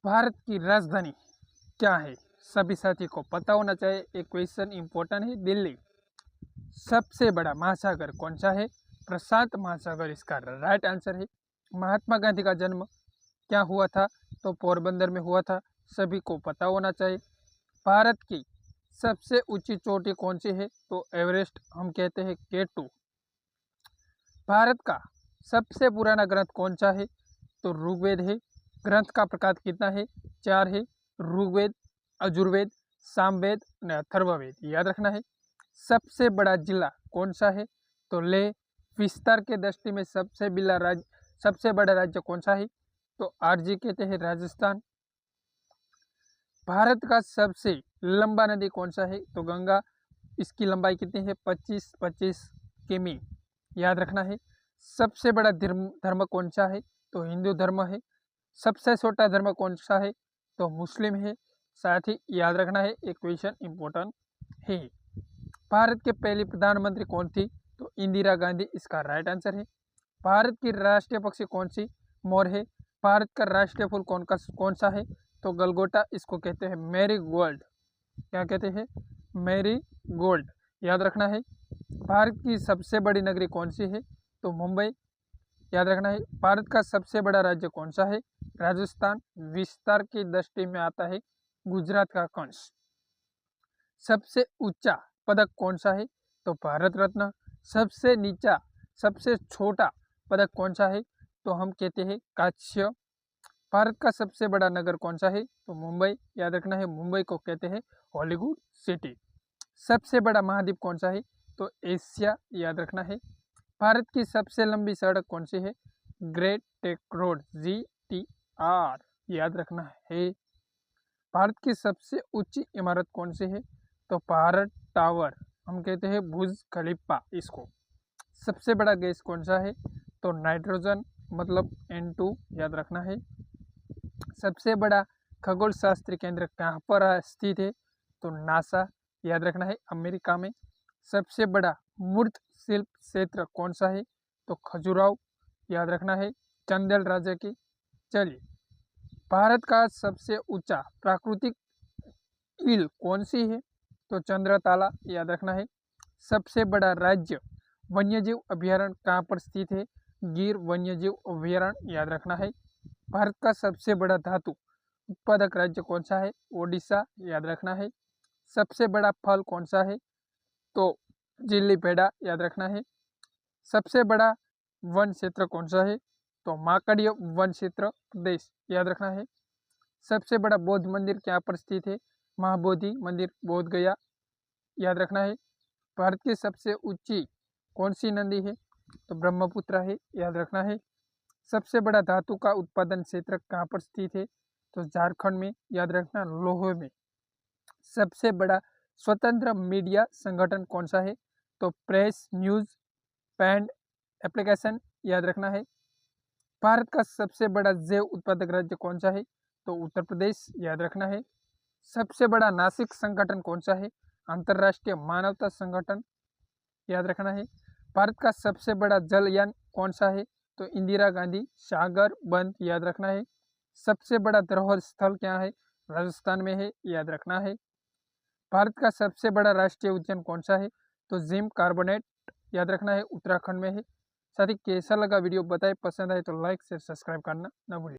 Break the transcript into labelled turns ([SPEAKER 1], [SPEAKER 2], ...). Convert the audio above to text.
[SPEAKER 1] भारत की राजधानी क्या है? सभी साथी को पता होना चाहिए। एक क्वेश्चन इंपॉर्टेंट है। दिल्ली। सबसे बड़ा महासागर कौन सा है? प्रशांत महासागर इसका राइट आंसर है। महात्मा गांधी का जन्म क्या हुआ था? तो पोरबंदर में हुआ था। सभी को पता होना चाहिए। भारत की सबसे ऊंची चोटी कौन सी है? तो एवरेस्ट हम कहते हैं K2। भारत का सबसे पुराना ग्रंथ कौन सा है? तो ऋग्वेद है। ग्रंथ का प्रकार कितना है? 4 है। ऋग्वेद, यजुर्वेद, सामवेद और अथर्ववेद याद रखना है। सबसे बड़ा जिला कौन सा है? तो लेह। विस्तार के दृष्टि में सबसे बड़ा राज्य कौन सा है? तो आरजी कहते हैं राजस्थान। भारत का सबसे लंबा नदी कौन सा है? तो गंगा। इसकी लंबाई कितनी है? 25 किमी याद रखना है। सबसे बड़ा धर्म कौन सा है? तो हिंदू धर्म है। सबसे छोटा धर्म कौन सा है? तो मुस्लिम है। साथ ही याद रखना है, एक क्वेश्चन इंपॉर्टेंट है। भारत के पहली प्रधानमंत्री कौन थी? तो इंदिरा गांधी इसका राइट आंसर है। भारत की राष्ट्रीय पक्षी कौन सी? मोर है। भारत का राष्ट्रीय फूल कौन सा है? तो गलगोटा। इसको कहते हैं मैरी गोल्ड। क्या कहते हैं? मैरी गोल्ड याद रखना है। भारत की सबसे बड़ी नगरी कौन सी है? तो मुंबई याद रखना है। भारत का सबसे बड़ा राज्य कौन सा है? राजस्थान। विस्तार की दृष्टि में आता है गुजरात का कंस। सबसे ऊंचा पदक कौन सा है? तो भारत रत्न। सबसे छोटा पदक कौन सा है? तो हम कहते हैं कांस्य। भारत का सबसे बड़ा नगर कौन सा है? तो मुंबई याद रखना है। मुंबई को कहते हैं हॉलीवुड सिटी। सबसे बड़ा महाद्वीप कौन सा है? तो एशिया याद रखना है। भारत की सबसे लंबी सड़क कौन सी है? ग्रेट टेक रोड GTR याद रखना है। भारत की सबसे ऊंची इमारत कौन सी है? तो भारत टावर हम कहते हैं बुर्ज खलीफा इसको। सबसे बड़ा गैस कौन सा है? तो नाइट्रोजन मतलब N2 याद रखना है। सबसे बड़ा खगोल शास्त्री केंद्र कहाँ पर स्थित है? तो नासा याद रखना है, अमेरिका में। सबसे बड़ा मूर्त शिल्प क्षेत्र कौन सा है? तो खजुराहो याद रखना है, चंदेल राज्य की। चलिए, भारत का सबसे ऊंचा प्राकृतिक ईल कौन सी है? तो चंद्रताला याद रखना है। सबसे बड़ा राज्य वन्यजीव अभ्यारण्य कहाँ पर स्थित है? गिर वन्यजीव अभ्यारण्य याद रखना है। भारत का सबसे बड़ा धातु उत्पादक राज्य कौन सा है? ओडिशा याद रखना है। सबसे बड़ा फल कौन सा है? तो जिल्ली पेड़ा याद रखना है। सबसे बड़ा वन क्षेत्र कौन सा है? तो माकड़ीय वन क्षेत्र प्रदेश याद रखना है। सबसे बड़ा बौद्ध मंदिर क्या पर स्थित है? महाबोधि मंदिर बोध गया याद रखना है। भारत की सबसे ऊंची कौन सी नदी है? तो ब्रह्मपुत्र है याद रखना है। सबसे बड़ा धातु का उत्पादन क्षेत्र कहाँ पर स्थित है? तो झारखंड में याद रखना, लोहे में। सबसे बड़ा स्वतंत्र मीडिया संगठन कौन सा है? तो प्रेस न्यूज पैंड एप्लीकेशन याद रखना है। भारत का सबसे बड़ा जैव उत्पादक राज्य कौन सा है? तो उत्तर प्रदेश याद रखना है। सबसे बड़ा नासिक संगठन कौन सा है? अंतर्राष्ट्रीय मानवता संगठन याद रखना है। भारत का सबसे बड़ा जलयान कौन सा है? तो इंदिरा गांधी सागर बंद याद रखना है। सबसे बड़ा धरोहर स्थल क्या है? राजस्थान में है याद रखना है। भारत का सबसे बड़ा राष्ट्रीय उद्यान कौन सा है? तो जिम कार्बोनेट याद रखना है, उत्तराखंड में है। साथ ही कैसा लगा वीडियो बताए, पसंद आए तो लाइक शेयर सब्सक्राइब करना ना भूलिए।